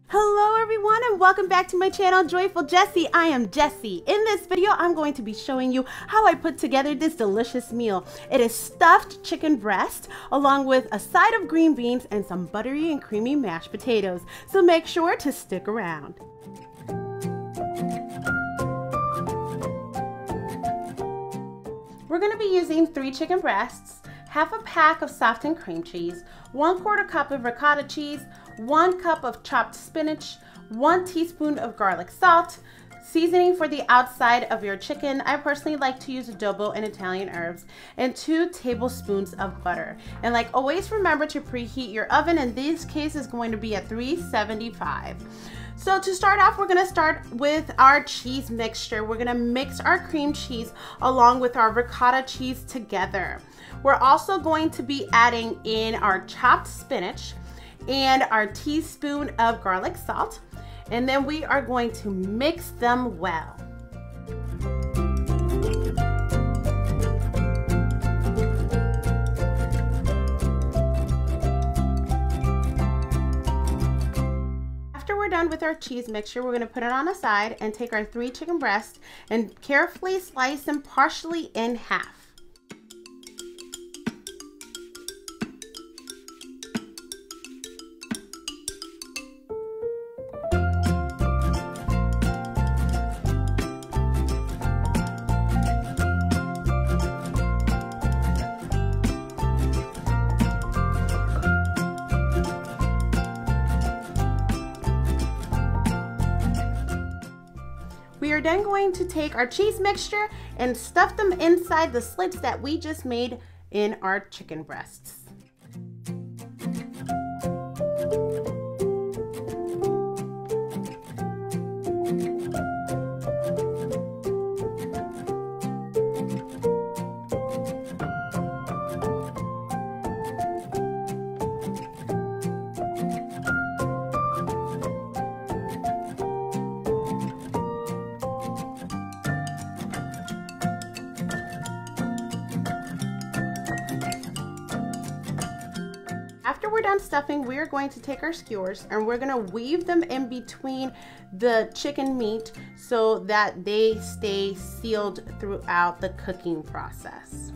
Hello everyone and welcome back to my channel, Joyful Jessie. I am Jessie. In this video, I'm going to be showing you how I put together this delicious meal. It is stuffed chicken breast along with a side of green beans and some buttery and creamy mashed potatoes. So make sure to stick around. We're going to be using 3 chicken breasts, half a pack of softened cream cheese, 1/4 cup of ricotta cheese, 1 cup of chopped spinach, 1 teaspoon of garlic salt, seasoning for the outside of your chicken. I personally like to use adobo and Italian herbs, and 2 tablespoons of butter. And like always, remember to preheat your oven. In this case, is going to be at 375. So to start off, we're gonna start with our cheese mixture. We're gonna mix our cream cheese along with our ricotta cheese together. We're also going to be adding in our chopped spinach and our teaspoon of garlic salt, and then we are going to mix them well. After we're done with our cheese mixture, we're going to put it on a side and take our 3 chicken breasts and carefully slice them partially in half. We are then going to take our cheese mixture and stuff them inside the slits that we just made in our chicken breasts. After we're done stuffing, we're going to take our skewers and we're going to weave them in between the chicken meat so that they stay sealed throughout the cooking process.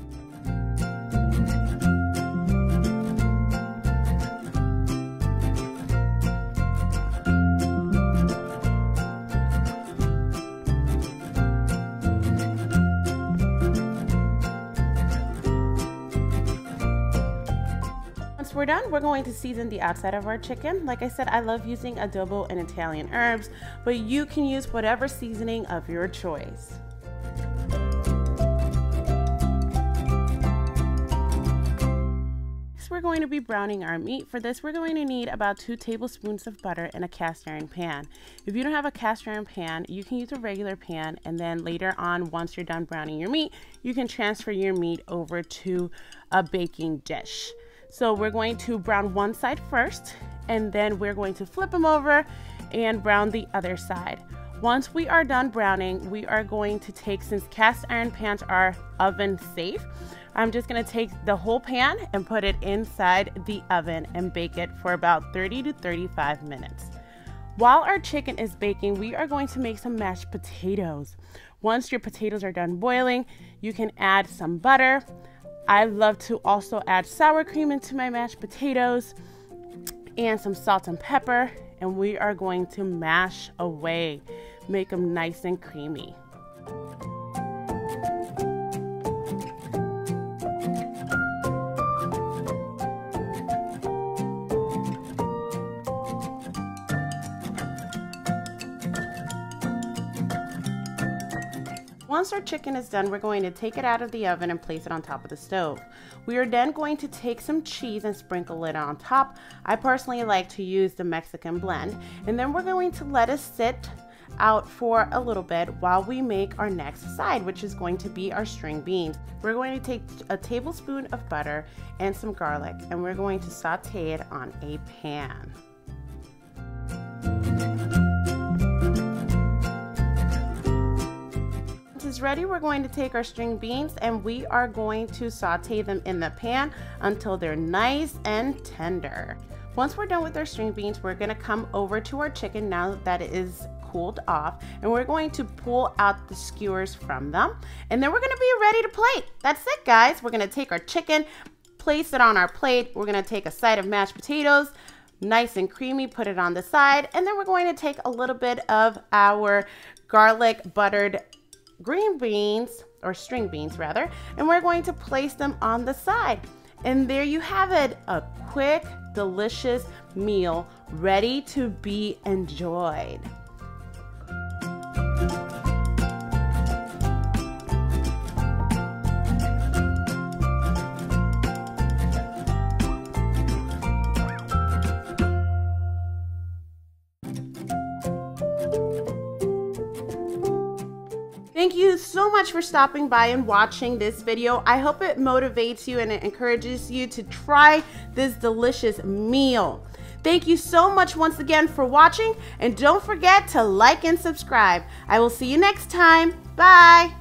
Once we're done, we're going to season the outside of our chicken. Like I said, I love using adobo and Italian herbs, but you can use whatever seasoning of your choice. Next, we're going to be browning our meat. For this, we're going to need about 2 tablespoons of butter in a cast iron pan. If you don't have a cast iron pan, you can use a regular pan, and then later on, once you're done browning your meat, you can transfer your meat over to a baking dish. So we're going to brown one side first, and then we're going to flip them over and brown the other side. Once we are done browning, we are going to take, since cast iron pans are oven safe, I'm just going to take the whole pan and put it inside the oven and bake it for about 30 to 35 minutes. While our chicken is baking, we are going to make some mashed potatoes. Once your potatoes are done boiling, you can add some butter. I love to also add sour cream into my mashed potatoes and some salt and pepper, and we are going to mash away, make them nice and creamy. Once our chicken is done, we're going to take it out of the oven and place it on top of the stove. We are then going to take some cheese and sprinkle it on top. I personally like to use the Mexican blend. And then we're going to let it sit out for a little bit while we make our next side, which is going to be our string beans. We're going to take a tablespoon of butter and some garlic, and we're going to saute it on a pan. Is ready, we're going to take our string beans and we are going to saute them in the pan until they're nice and tender. Once we're done with our string beans, we're gonna come over to our chicken now that it is cooled off, and we're going to pull out the skewers from them, and then we're gonna be ready to plate. That's it, guys. We're gonna take our chicken, place it on our plate. We're gonna take a side of mashed potatoes, nice and creamy, put it on the side, and then we're going to take a little bit of our garlic buttered green beans, or string beans rather, and we're going to place them on the side. And there you have it, a quick, delicious meal ready to be enjoyed. Thank you so much for stopping by and watching this video. I hope it motivates you and it encourages you to try this delicious meal. Thank you so much once again for watching, and don't forget to like and subscribe. I will see you next time. Bye.